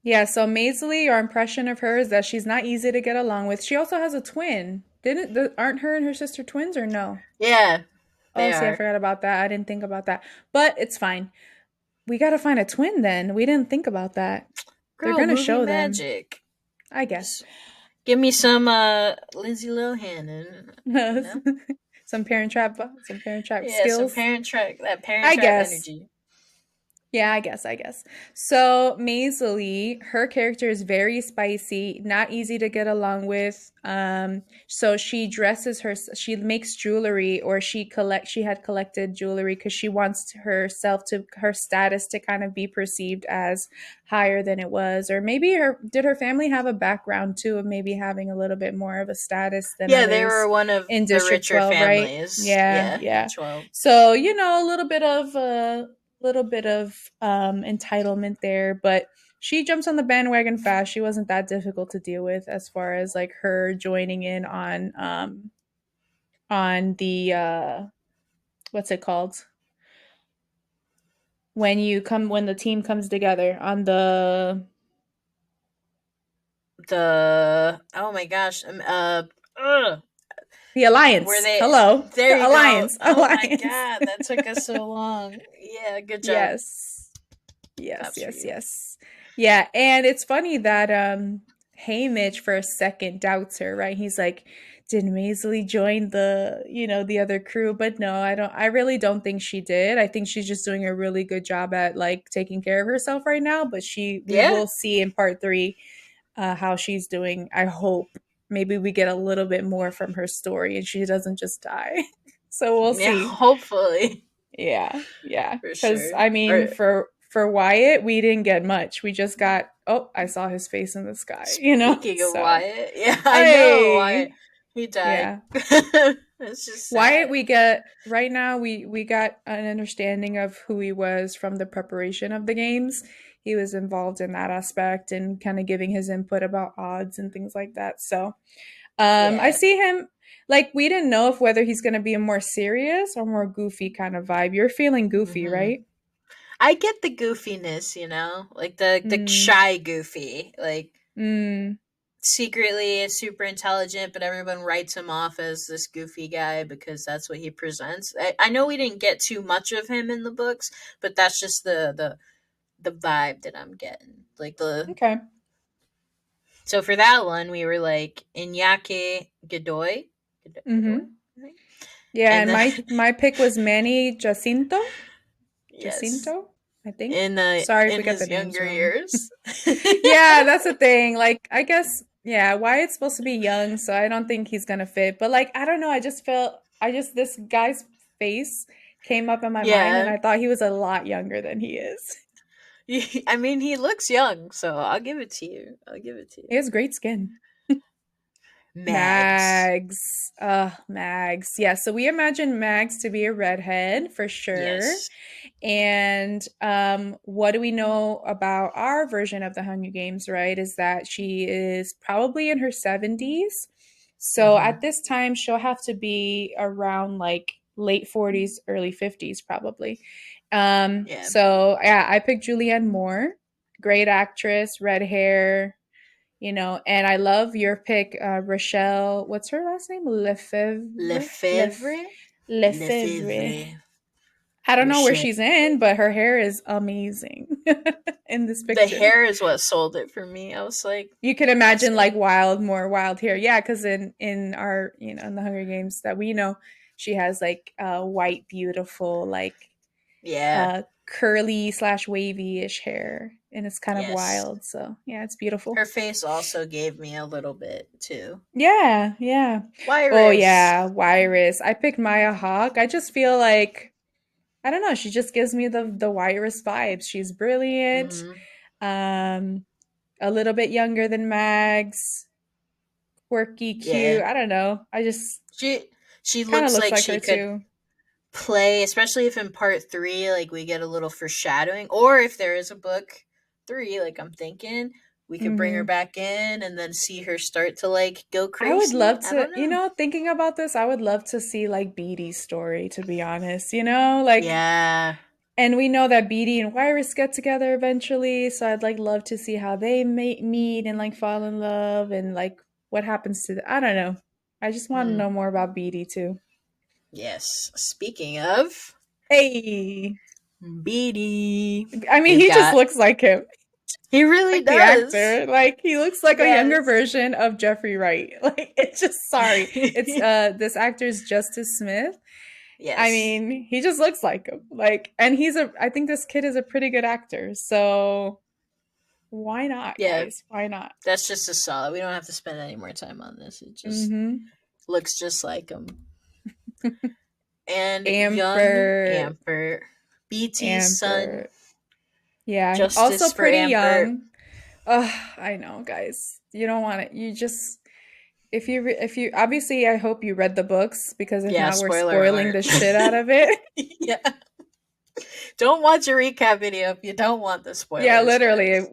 [SPEAKER 2] Yeah, so Maisley, our impression of her is that she's not easy to get along with. She also has a twin. Aren't her and her sister twins or no?
[SPEAKER 1] Yeah,
[SPEAKER 2] Oh,
[SPEAKER 1] they
[SPEAKER 2] see, I
[SPEAKER 1] are.
[SPEAKER 2] forgot about that. I didn't think about that. But it's fine. We got to find a twin then. We didn't think about that. They're
[SPEAKER 1] Girl,
[SPEAKER 2] going to
[SPEAKER 1] movie
[SPEAKER 2] show them,
[SPEAKER 1] magic.
[SPEAKER 2] I guess.
[SPEAKER 1] Just give me some Lindsay Lohan and you know.
[SPEAKER 2] Some parent trap
[SPEAKER 1] Yeah, some
[SPEAKER 2] skills.
[SPEAKER 1] parent trap that parent
[SPEAKER 2] I
[SPEAKER 1] trap
[SPEAKER 2] guess.
[SPEAKER 1] energy.
[SPEAKER 2] Yeah, I guess. So Maisley, her character is very spicy, not easy to get along with. So she makes jewelry, or she had collected jewelry because she wants her status to kind of be perceived as higher than it was. Or maybe her family have a background too of maybe having a little bit more of a status than
[SPEAKER 1] Yeah, they were
[SPEAKER 2] others
[SPEAKER 1] one of
[SPEAKER 2] in
[SPEAKER 1] the
[SPEAKER 2] District
[SPEAKER 1] richer
[SPEAKER 2] 12, right?
[SPEAKER 1] families.
[SPEAKER 2] Yeah,
[SPEAKER 1] Yeah, in
[SPEAKER 2] yeah.
[SPEAKER 1] 12.
[SPEAKER 2] So, a little bit of entitlement there, but she jumps on the bandwagon fast. She wasn't that difficult to deal with as far as like her joining in on the what's it called, when the team comes together on
[SPEAKER 1] The oh my gosh, ugh,
[SPEAKER 2] the
[SPEAKER 1] were
[SPEAKER 2] alliance.
[SPEAKER 1] they?
[SPEAKER 2] Hello,
[SPEAKER 1] There
[SPEAKER 2] the
[SPEAKER 1] you go.
[SPEAKER 2] alliance,
[SPEAKER 1] Oh my
[SPEAKER 2] alliance.
[SPEAKER 1] god, that took us so long. Yeah, good job.
[SPEAKER 2] Yes. Yes,
[SPEAKER 1] Props for
[SPEAKER 2] yes,
[SPEAKER 1] you.
[SPEAKER 2] yes. Yeah, and it's funny that Haymitch for a second doubts her, right? He's like, did Maisley join the other crew? But no, I really don't think she did. I think she's just doing a really good job at like taking care of herself right now, but we
[SPEAKER 1] Yeah,
[SPEAKER 2] will see in part 3 how she's doing. I hope maybe we get a little bit more from her story and she doesn't just die. So we'll
[SPEAKER 1] yeah.
[SPEAKER 2] see.
[SPEAKER 1] Hopefully,
[SPEAKER 2] Yeah, yeah.
[SPEAKER 1] for
[SPEAKER 2] Because
[SPEAKER 1] sure.
[SPEAKER 2] I mean,
[SPEAKER 1] Or
[SPEAKER 2] for Wyatt, we didn't get much. We just got, oh, I saw his face in the sky,
[SPEAKER 1] speaking of
[SPEAKER 2] So,
[SPEAKER 1] Wyatt, yeah, I know Wyatt.
[SPEAKER 2] hey,
[SPEAKER 1] He died.
[SPEAKER 2] yeah.
[SPEAKER 1] It's just
[SPEAKER 2] Wyatt,
[SPEAKER 1] sad.
[SPEAKER 2] we get right now. We got an understanding of who he was from the preparation of the games. He was involved in that aspect and kind of giving his input about odds and things like that. So, I
[SPEAKER 1] Yeah.
[SPEAKER 2] see him like we didn't know if whether he's going to be a more serious or more goofy kind of vibe. You're feeling goofy,
[SPEAKER 1] Hmm.
[SPEAKER 2] right?
[SPEAKER 1] I get the goofiness, like the
[SPEAKER 2] Mm,
[SPEAKER 1] shy goofy. Like
[SPEAKER 2] mm.
[SPEAKER 1] secretly is super intelligent, but everyone writes him off as this goofy guy because that's what he presents. I know we didn't get too much of him in the books, but that's just the vibe that I'm getting. Like the
[SPEAKER 2] Okay.
[SPEAKER 1] so for that one, we were like Iñaki Godoy, Godoy,
[SPEAKER 2] Mm-hmm. Yeah,
[SPEAKER 1] and
[SPEAKER 2] and
[SPEAKER 1] then
[SPEAKER 2] my pick was Manny Jacinto.
[SPEAKER 1] yes,
[SPEAKER 2] Jacinto, I think. Sorry if
[SPEAKER 1] in
[SPEAKER 2] we got the
[SPEAKER 1] his
[SPEAKER 2] names
[SPEAKER 1] younger
[SPEAKER 2] wrong.
[SPEAKER 1] years.
[SPEAKER 2] Yeah, that's the thing. Like, I guess, yeah, Wyatt's supposed to be young, so I don't think he's gonna fit. But like, I don't know. This guy's face came up in my mind, and
[SPEAKER 1] Yeah,
[SPEAKER 2] I thought he was a lot younger than he is.
[SPEAKER 1] I mean he looks young, so I'll give it to you. I'll give it to
[SPEAKER 2] He
[SPEAKER 1] you.
[SPEAKER 2] has great skin.
[SPEAKER 1] Mags.
[SPEAKER 2] Mags. Mags. Yeah, so we imagine Mags to be a redhead for sure.
[SPEAKER 1] Yes.
[SPEAKER 2] And what do we know about our version of the Hunger Games, right? Is that she is probably in her 70s. So
[SPEAKER 1] Mm-hmm.
[SPEAKER 2] at this time, she'll have to be around like late 40s, early 50s, probably.
[SPEAKER 1] Yeah.
[SPEAKER 2] So yeah, I picked Julianne Moore, great actress, red hair, and I love your pick, Rochelle. What's her last name? Lefevre?
[SPEAKER 1] Lefebvre.
[SPEAKER 2] Lefevre.
[SPEAKER 1] Lefebvre.
[SPEAKER 2] I don't know where
[SPEAKER 1] Rochelle.
[SPEAKER 2] she's in, but her hair is amazing in this
[SPEAKER 1] The
[SPEAKER 2] picture.
[SPEAKER 1] hair is what sold it for me. I was like,
[SPEAKER 2] You can
[SPEAKER 1] that's
[SPEAKER 2] imagine like
[SPEAKER 1] it.
[SPEAKER 2] more wild hair. Yeah, because in our in the Hunger Games that we know, she has like white, beautiful, like
[SPEAKER 1] Yeah.
[SPEAKER 2] curly slash wavy ish hair, and it's kind of
[SPEAKER 1] Yes.
[SPEAKER 2] wild. So yeah, it's beautiful.
[SPEAKER 1] Her face also gave me a little bit too.
[SPEAKER 2] Yeah, yeah. Oh
[SPEAKER 1] Virus.
[SPEAKER 2] yeah, Iris. I picked Maya Hawke. I just feel like I don't know, she just gives me the Iris vibes. She's brilliant.
[SPEAKER 1] Mm-hmm.
[SPEAKER 2] Um a little bit younger than Mags, quirky,
[SPEAKER 1] Yeah.
[SPEAKER 2] cute. I don't know. I just
[SPEAKER 1] She she
[SPEAKER 2] kind of
[SPEAKER 1] looks
[SPEAKER 2] looks
[SPEAKER 1] like
[SPEAKER 2] like
[SPEAKER 1] she
[SPEAKER 2] her
[SPEAKER 1] could
[SPEAKER 2] too.
[SPEAKER 1] play, especially if in part three, like we get a little foreshadowing, or if there is a book three, like I'm thinking, we could bring her
[SPEAKER 2] Mhm.
[SPEAKER 1] back in and then see her start to like go
[SPEAKER 2] I would
[SPEAKER 1] crazy.
[SPEAKER 2] love
[SPEAKER 1] I
[SPEAKER 2] to,
[SPEAKER 1] don't know.
[SPEAKER 2] thinking about this, I would love to see like Beatty's story, to be honest. Like,
[SPEAKER 1] Yeah.
[SPEAKER 2] and we know that Beatty and Iris get together eventually, so I'd like love to see how they meet and like fall in love and like what happens to I don't know. I just want to
[SPEAKER 1] Hmm.
[SPEAKER 2] know more about Beatty too.
[SPEAKER 1] Yes. Speaking of
[SPEAKER 2] Hey,
[SPEAKER 1] Beatty,
[SPEAKER 2] I mean,
[SPEAKER 1] we've
[SPEAKER 2] he just
[SPEAKER 1] got.
[SPEAKER 2] looks like him,
[SPEAKER 1] He really
[SPEAKER 2] like the
[SPEAKER 1] does.
[SPEAKER 2] actor. Like he looks like a younger
[SPEAKER 1] Yes.
[SPEAKER 2] version of Jeffrey Wright. Like it's just sorry, it's this actor's Justice Smith. I
[SPEAKER 1] Yes.
[SPEAKER 2] mean, he just looks like him. Like, and I think this kid is a pretty good actor. So why not,
[SPEAKER 1] Yeah.
[SPEAKER 2] guys? Why not?
[SPEAKER 1] That's just a solid. We don't have to spend any more time on this. It just
[SPEAKER 2] Mm-hmm.
[SPEAKER 1] looks just like him. And young
[SPEAKER 2] Ampert,
[SPEAKER 1] Ampert, BT's son,
[SPEAKER 2] Ampert. Yeah, also
[SPEAKER 1] justice for
[SPEAKER 2] pretty
[SPEAKER 1] Ampert.
[SPEAKER 2] young. Ugh, I know, guys. You don't want it. You just if you obviously I hope you read the books because if
[SPEAKER 1] Yeah,
[SPEAKER 2] not, we're
[SPEAKER 1] spoiler
[SPEAKER 2] spoiling
[SPEAKER 1] alert.
[SPEAKER 2] the shit out of it.
[SPEAKER 1] Yeah. Don't watch a recap video if you don't want the
[SPEAKER 2] Yeah,
[SPEAKER 1] spoilers,
[SPEAKER 2] literally.
[SPEAKER 1] guys.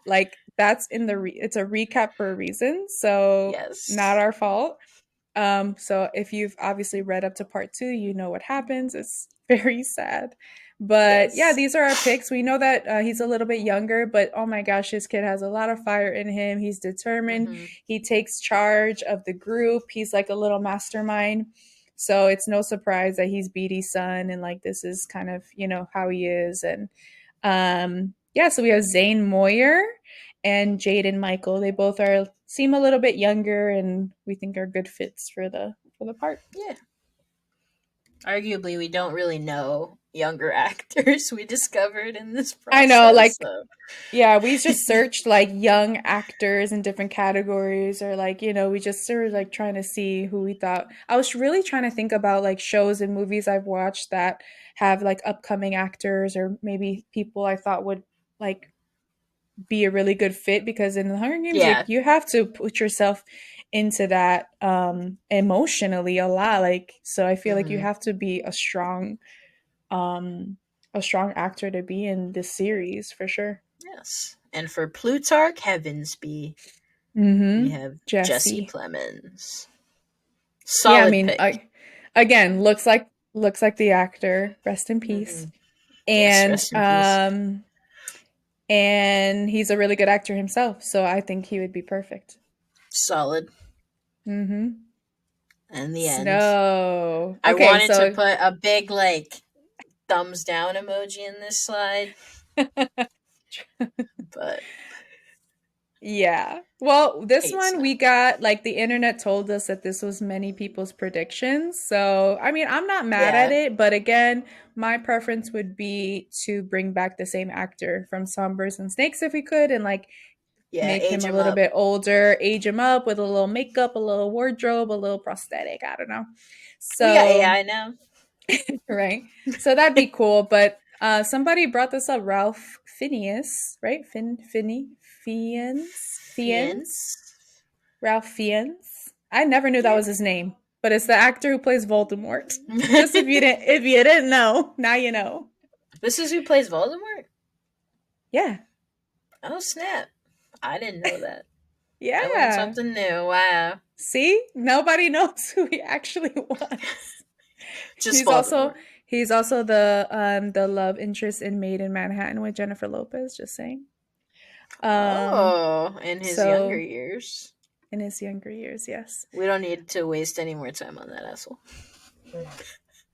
[SPEAKER 2] Like that's it's a recap for a reason, so not
[SPEAKER 1] Yes.
[SPEAKER 2] our fault. So if you've obviously read up to part two, you know what happens. It's very sad. But yeah,
[SPEAKER 1] Yes.
[SPEAKER 2] these are our picks. We know that he's a little bit younger, but oh my gosh, this kid has a lot of fire in him. He's determined.
[SPEAKER 1] Mm-hmm.
[SPEAKER 2] He takes charge of the group. He's like a little mastermind. So it's no surprise that he's Beatty's son, and like this is kind of how he is. And yeah, so we have Zane Moyer and Jaden Michael. They both are seem a little bit younger, and we think are good fits for the part.
[SPEAKER 1] Yeah. Arguably, we don't really know younger actors we discovered in this
[SPEAKER 2] I know,
[SPEAKER 1] process.
[SPEAKER 2] like
[SPEAKER 1] So.
[SPEAKER 2] yeah, we just searched like young actors in different categories, or like we just sort of like trying to see who we thought. I was really trying to think about like shows and movies I've watched that have like upcoming actors or maybe people I thought would like be a really good fit because in the Hunger Games, like
[SPEAKER 1] Yeah.
[SPEAKER 2] you have to put yourself into that emotionally a lot. Like so I feel like you
[SPEAKER 1] Mm-hmm.
[SPEAKER 2] have to be um a strong actor to be in this series for sure.
[SPEAKER 1] Yes. And for Plutarch Heavensby, we
[SPEAKER 2] Mm-hmm.
[SPEAKER 1] have Jesse
[SPEAKER 2] Jesse.
[SPEAKER 1] Plemons.
[SPEAKER 2] Yeah, I
[SPEAKER 1] Solid
[SPEAKER 2] mean,
[SPEAKER 1] pick.
[SPEAKER 2] again, looks like the actor. Rest in
[SPEAKER 1] Mm-hmm.
[SPEAKER 2] peace.
[SPEAKER 1] Yes,
[SPEAKER 2] And
[SPEAKER 1] rest in peace.
[SPEAKER 2] and he's a really good actor himself, so I think he would be perfect.
[SPEAKER 1] Solid.
[SPEAKER 2] Mm-hmm.
[SPEAKER 1] In the end,
[SPEAKER 2] Snow.
[SPEAKER 1] I
[SPEAKER 2] Okay,
[SPEAKER 1] wanted to
[SPEAKER 2] so
[SPEAKER 1] put a big like thumbs down emoji in this slide, but
[SPEAKER 2] yeah. Well, this
[SPEAKER 1] hate
[SPEAKER 2] one we
[SPEAKER 1] snow.
[SPEAKER 2] got like the internet told us that this was many people's predictions. So, I mean, I'm not mad at
[SPEAKER 1] Yeah,
[SPEAKER 2] it, but again, my preference would be to bring back the same actor from Songbirds and Snakes if we could and like
[SPEAKER 1] yeah,
[SPEAKER 2] make him
[SPEAKER 1] age
[SPEAKER 2] a
[SPEAKER 1] him
[SPEAKER 2] little
[SPEAKER 1] up.
[SPEAKER 2] bit older, age him up with a little makeup, a little wardrobe, a little prosthetic, I don't know.
[SPEAKER 1] We got
[SPEAKER 2] So,
[SPEAKER 1] AI now.
[SPEAKER 2] right? So that'd be cool. But somebody brought this up, Ralph Phineas, right? Fiennes,
[SPEAKER 1] Fiends.
[SPEAKER 2] Ralph Fiennes. I never knew that
[SPEAKER 1] Yeah.
[SPEAKER 2] was his name, but it's the actor who plays Voldemort. Just if you didn't know, now you know.
[SPEAKER 1] This is who plays Voldemort?
[SPEAKER 2] Yeah,
[SPEAKER 1] Oh, snap. I didn't know that. I learned
[SPEAKER 2] yeah.
[SPEAKER 1] something new. Wow.
[SPEAKER 2] See, nobody knows who he actually was.
[SPEAKER 1] Just
[SPEAKER 2] He's also
[SPEAKER 1] Voldemort.
[SPEAKER 2] he's also the love interest in Made in Manhattan with Jennifer Lopez. Just saying. Um,
[SPEAKER 1] Oh, in his younger
[SPEAKER 2] so
[SPEAKER 1] years.
[SPEAKER 2] in his younger years, yes.
[SPEAKER 1] We don't need to waste any more time on that asshole.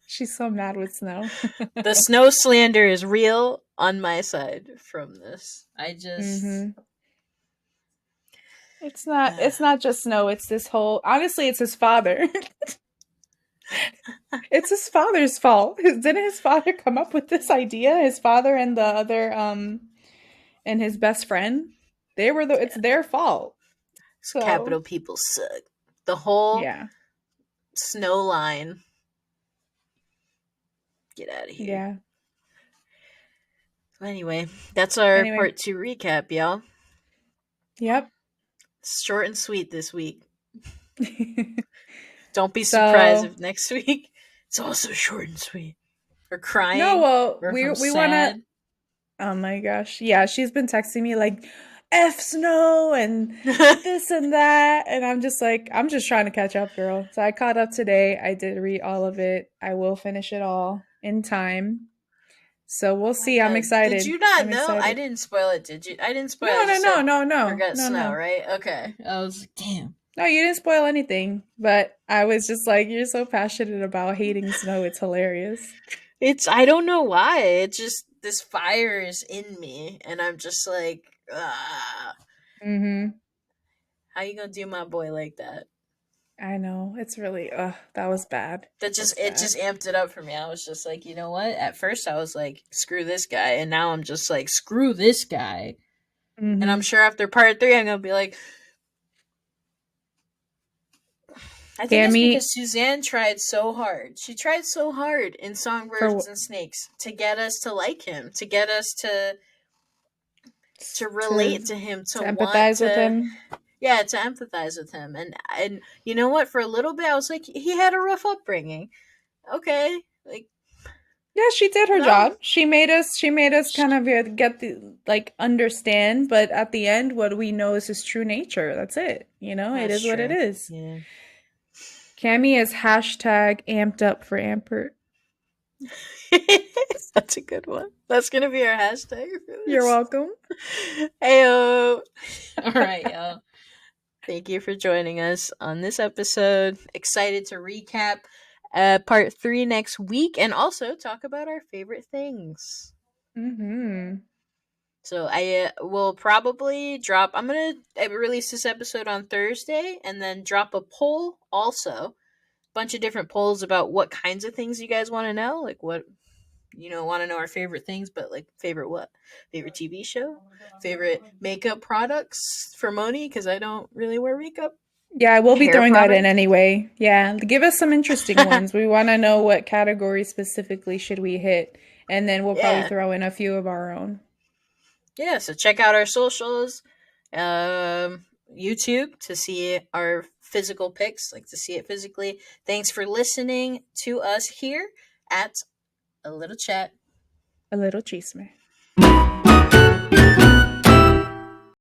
[SPEAKER 2] She's so mad with Snow.
[SPEAKER 1] The snow slander is real on my side from this. I just.
[SPEAKER 2] Mm-hmm. It's not just Snow, it's this whole honestly, it's his father. It's his father's fault. Didn't his father come up with this idea? His father and the other and his best friend? It's
[SPEAKER 1] Yeah,
[SPEAKER 2] their fault. So
[SPEAKER 1] capital people suck. The whole
[SPEAKER 2] yeah.
[SPEAKER 1] snow line. Get out of here.
[SPEAKER 2] Yeah.
[SPEAKER 1] Anyway, that's our
[SPEAKER 2] Anyway.
[SPEAKER 1] part two recap, y'all.
[SPEAKER 2] Yep.
[SPEAKER 1] Short and sweet this week. Don't be surprised
[SPEAKER 2] So
[SPEAKER 1] if next week it's also short and sweet. We're
[SPEAKER 2] no,
[SPEAKER 1] crying.
[SPEAKER 2] well,
[SPEAKER 1] We're from
[SPEAKER 2] we wanna
[SPEAKER 1] sad.
[SPEAKER 2] oh my gosh. Yeah, she's been texting me like F Snow and this and that. And I'm just like, I'm just trying to catch up, girl. So I caught up today. I did read all of it. I will finish it all in time. So we'll
[SPEAKER 1] Oh my
[SPEAKER 2] see. I'm
[SPEAKER 1] god. Did
[SPEAKER 2] excited.
[SPEAKER 1] you not
[SPEAKER 2] I'm
[SPEAKER 1] know? I
[SPEAKER 2] excited.
[SPEAKER 1] didn't spoil it, did you? I didn't spoil it. I
[SPEAKER 2] No, no,
[SPEAKER 1] just
[SPEAKER 2] no,
[SPEAKER 1] said
[SPEAKER 2] no, no,
[SPEAKER 1] forgot
[SPEAKER 2] no,
[SPEAKER 1] snow,
[SPEAKER 2] no.
[SPEAKER 1] right? Okay. I was like, damn.
[SPEAKER 2] No, you didn't spoil anything. But I was just like, you're so passionate about hating snow. It's hilarious.
[SPEAKER 1] It's I don't know why. It just this fire is in me and I'm just like, ah,
[SPEAKER 2] Mm-hmm.
[SPEAKER 1] how you gonna do my boy like that?
[SPEAKER 2] I know. It's really that was bad.
[SPEAKER 1] That just
[SPEAKER 2] That's
[SPEAKER 1] it
[SPEAKER 2] bad.
[SPEAKER 1] just amped it up for me. I was just like, you know what? At first I was like, screw this guy, and now I'm just like, screw this guy. And I'm
[SPEAKER 2] Mm-hmm.
[SPEAKER 1] sure after part three I'm gonna be like, I think it's
[SPEAKER 2] Cammy
[SPEAKER 1] because Suzanne tried so hard. She tried so hard in
[SPEAKER 2] for
[SPEAKER 1] Songbirds and Snakes to get us to like him, to get us to relate
[SPEAKER 2] to
[SPEAKER 1] to him,
[SPEAKER 2] to
[SPEAKER 1] to want
[SPEAKER 2] empathize with
[SPEAKER 1] to,
[SPEAKER 2] him.
[SPEAKER 1] yeah, to empathize with him. And you know what? For a little bit I was like, he had a rough upbringing. Okay. Like,
[SPEAKER 2] Yeah, she did her
[SPEAKER 1] no.
[SPEAKER 2] job. She made us kind of get the like understand, but at the end what we know is his true nature. That's it. You know, it
[SPEAKER 1] That's
[SPEAKER 2] is what it
[SPEAKER 1] true.
[SPEAKER 2] is.
[SPEAKER 1] Yeah.
[SPEAKER 2] Cammy is hashtag amped up for Ampert.
[SPEAKER 1] That's a good one. That's gonna be our hashtag for
[SPEAKER 2] You're
[SPEAKER 1] this.
[SPEAKER 2] welcome.
[SPEAKER 1] Heyo. All right, y'all. Thank you for joining us on this episode. Excited to recap part three next week and also talk about our favorite things.
[SPEAKER 2] Mm-hmm.
[SPEAKER 1] So I will probably drop. I'm gonna release this episode on Thursday and then drop a poll also. Bunch of different polls about what kinds of things you guys want to know, like what want to know our favorite things, but like favorite what? Favorite TV show? Favorite makeup products for Moni because I don't really wear makeup.
[SPEAKER 2] Yeah, we'll be
[SPEAKER 1] Hair
[SPEAKER 2] throwing that in
[SPEAKER 1] products.
[SPEAKER 2] anyway. Yeah, give us some interesting ones. We want to know what category specifically should we hit, and then we'll probably
[SPEAKER 1] Yeah.
[SPEAKER 2] throw in a few of our own.
[SPEAKER 1] Yeah, so check out our socials. YouTube to see our physical pics, like to see it physically. Thanks for listening to us here at A Little Chat.
[SPEAKER 2] A little chisme.